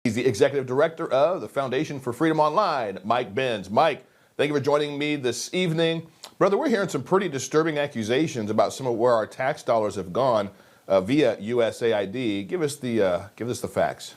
He's the executive director of the Foundation for Freedom Online, Mike Benz. Mike, thank you for joining me this evening. Brother, we're hearing some pretty disturbing accusations about some of where our tax dollars have gone via USAID. Give us the facts.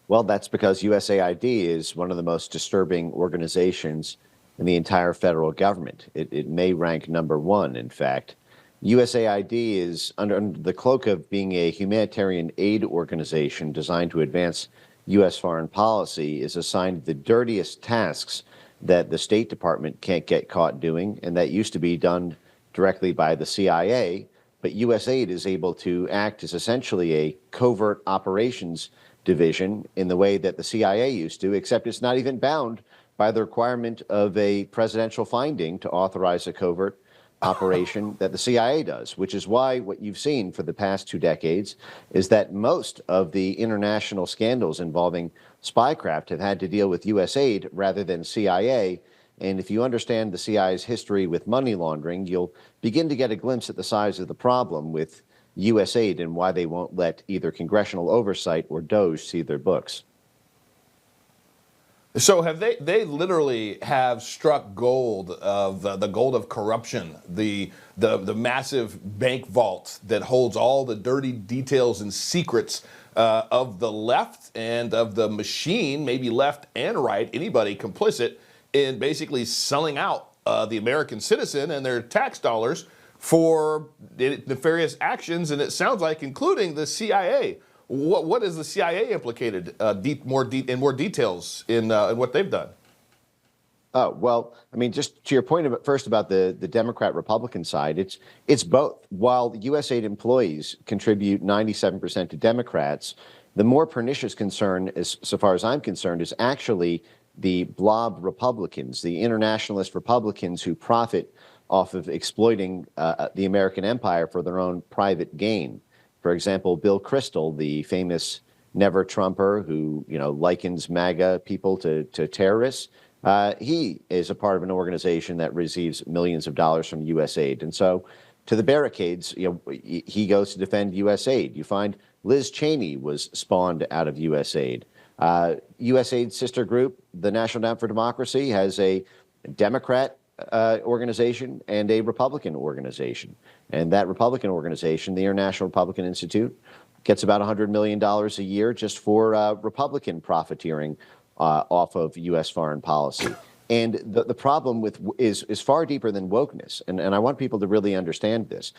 Well, that's because USAID is one of the most disturbing organizations in the entire federal government. It may rank #1, in fact. USAID is under the cloak of being a humanitarian aid organization designed to advance U.S. foreign policy, is assigned the dirtiest tasks that the State Department can't get caught doing, and that used to be done directly by the CIA. But USAID is able to act as essentially a covert operations division in the way that the CIA used to, except it's not even bound by the requirement of a presidential finding to authorize a covert operation that the CIA does, which is why what you've seen for the past 2 decades is that most of the international scandals involving spycraft have had to deal with USAID rather than CIA. And if you understand the CIA's history with money laundering, you'll begin to get a glimpse at the size of the problem with USAID and why they won't let either congressional oversight or DOJ see their books. So have they literally have struck gold of the gold of corruption, the massive bank vault that holds all the dirty details and secrets of the left and of the machine, maybe left and right, anybody complicit in basically selling out the American citizen and their tax dollars for nefarious actions, and it sounds like including the CIA. What is the CIA implicated in more details in what they've done? Oh, well, I mean, just to your point first about the Democrat-Republican side, it's both. While USAID employees contribute 97% to Democrats, the more pernicious concern, so far as I'm concerned, is actually the blob Republicans, the internationalist Republicans who profit off of exploiting the American empire for their own private gain. For example, Bill Kristol, the famous never Trumper who likens MAGA people to terrorists, he is a part of an organization that receives millions of dollars from USAID. And so to the barricades, he goes to defend USAID. You find Liz Cheney was spawned out of USAID. USAID's sister group, the National Endowment for Democracy, has a Democrat organization and a Republican organization. And that Republican organization, the International Republican Institute, gets about $100 million a year just for Republican profiteering off of U.S. foreign policy. And the problem is far deeper than wokeness. And I want people to really understand this.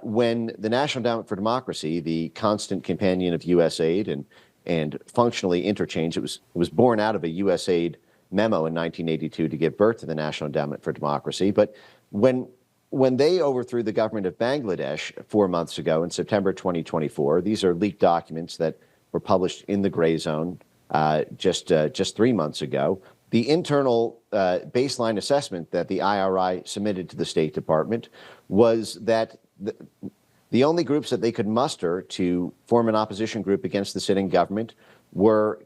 When the National Endowment for Democracy, the constant companion of USAID and functionally interchanged, it was born out of a USAID memo in 1982 to give birth to the National Endowment for Democracy. But when they overthrew the government of Bangladesh 4 months ago in September 2024, these are leaked documents that were published in the Gray Zone just 3 months ago. The internal baseline assessment that the IRI submitted to the State Department was that the only groups that they could muster to form an opposition group against the sitting government were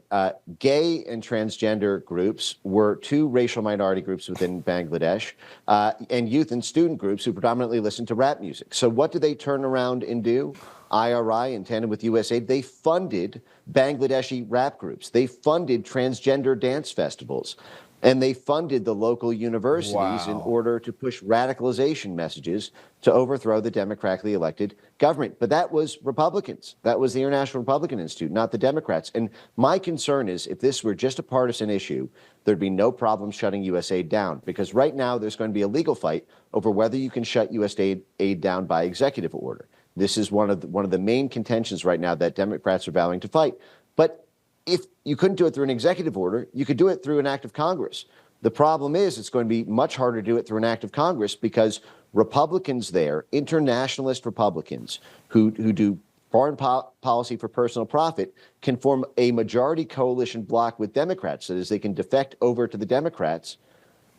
gay and transgender groups, were 2 racial minority groups within Bangladesh, and youth and student groups who predominantly listen to rap music. So what did they turn around and do? IRI, in tandem with USAID, they funded Bangladeshi rap groups. They funded transgender dance festivals. And they funded the local universities in order to push radicalization messages to overthrow the democratically elected government. But that was Republicans. That was the International Republican Institute, not the Democrats. And my concern is if this were just a partisan issue, there'd be no problem shutting USAID down. Because right now there's going to be a legal fight over whether you can shut USAID down by executive order. This is one of the main contentions right now that Democrats are vowing to fight. But if you couldn't do it through an executive order, you could do it through an act of Congress. The problem is it's going to be much harder to do it through an act of Congress because Republicans there, internationalist Republicans who do foreign policy for personal profit, can form a majority coalition bloc with Democrats. That is, they can defect over to the Democrats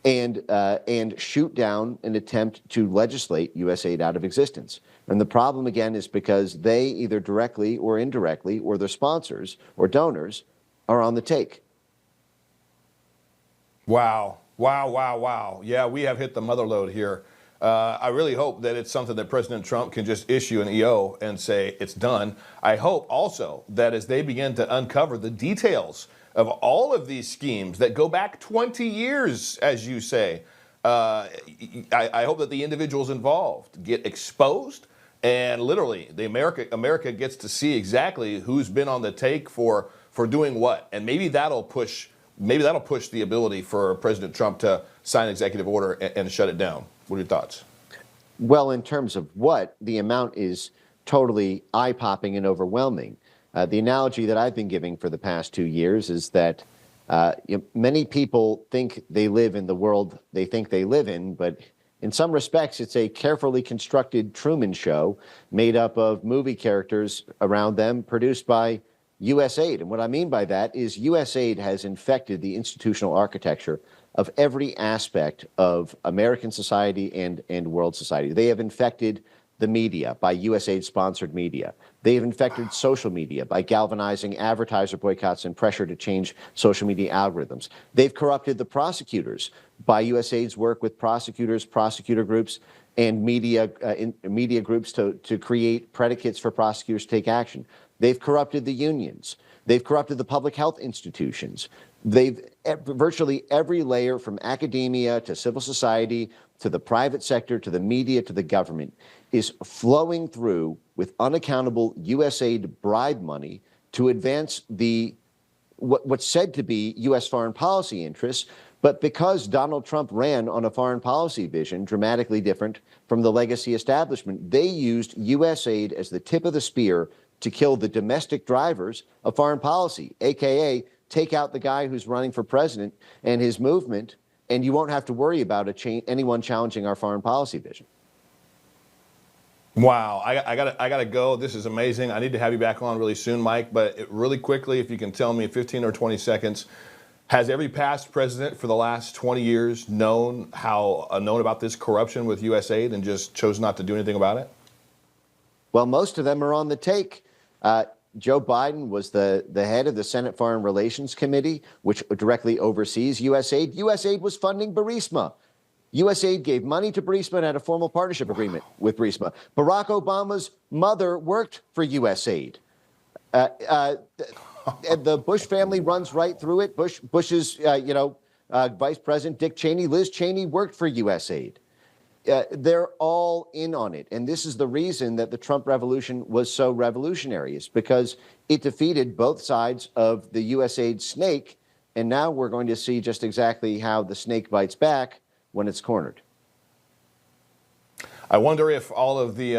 and shoot down an attempt to legislate USAID out of existence. And the problem, again, is because they either directly or indirectly, or their sponsors or donors, are on the take. Wow. Wow, wow, wow. Yeah, we have hit the mother lode here. I really hope that it's something that President Trump can just issue an EO and say it's done. I hope also that as they begin to uncover the details of all of these schemes that go back 20 years, as you say, I hope that the individuals involved get exposed, and literally the America gets to see exactly who's been on the take for doing what, and maybe that'll push the ability for President Trump to sign an executive order and shut it down. What are your thoughts? Well, in terms of what, the amount is totally eye-popping and overwhelming. The analogy that I've been giving for the past 2 years is that many people think they live in the world they think they live in, but in some respects, it's a carefully constructed Truman Show made up of movie characters around them, produced by USAID. And what I mean by that is USAID has infected the institutional architecture of every aspect of American society and world society. They have infected the media by USAID-sponsored media. They have infected social media by galvanizing advertiser boycotts and pressure to change social media algorithms. They've corrupted the prosecutors by USAID's work with prosecutors, prosecutor groups, and media groups to create predicates for prosecutors to take action. They've corrupted the unions. They've corrupted the public health institutions. Virtually every layer, from academia to civil society to the private sector to the media to the government, is flowing through with unaccountable USAID bribe money to advance what's said to be U.S. foreign policy interests. But because Donald Trump ran on a foreign policy vision dramatically different from the legacy establishment, they used USAID as the tip of the spear to kill the domestic drivers of foreign policy, aka take out the guy who's running for president and his movement, and you won't have to worry about anyone challenging our foreign policy vision. Wow, I gotta go. This is amazing. I need to have you back on really soon, Mike. But really quickly, if you can tell me in 15 or 20 seconds, has every past president for the last 20 years known about this corruption with USAID and just chose not to do anything about it? Well, most of them are on the take. Joe Biden was the head of the Senate Foreign Relations Committee, which directly oversees USAID. USAID was funding Burisma. USAID gave money to Burisma and had a formal partnership agreement with Burisma. Barack Obama's mother worked for USAID. The Bush family runs right through it. Bush's Vice President Dick Cheney, Liz Cheney worked for USAID. They're all in on it. And this is the reason that the Trump revolution was so revolutionary. It's because it defeated both sides of the USAID snake. And now we're going to see just exactly how the snake bites back when it's cornered. I wonder if all of the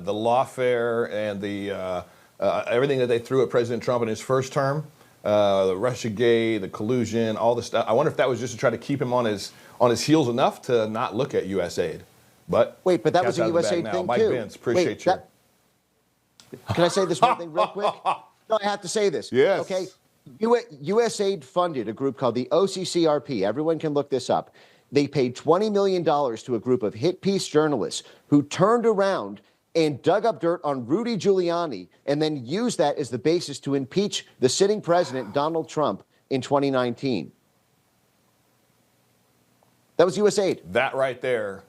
lawfare and the everything that they threw at President Trump in his first term, the Russiagate, the collusion, all this stuff, I wonder if that was just to try to keep him on his heels enough to not look at USAID. But wait, but that was a USAID thing Mike too. Pence, appreciate you. Can I say this one thing real quick? No, I have to say this. Yes. Okay. USAID funded a group called the OCCRP. Everyone can look this up. They paid $20 million to a group of hit piece journalists who turned around and dug up dirt on Rudy Giuliani and then used that as the basis to impeach the sitting president, Donald Trump, in 2019. That was USAID. That right there,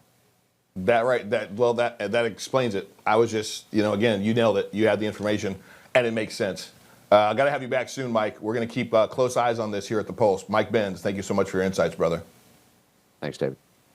that explains it. I was just, again, you nailed it. You had the information, and it makes sense. I got to have you back soon, Mike. We're going to keep close eyes on this here at The Pulse. Mike Benz, thank you so much for your insights, brother. Thanks, David.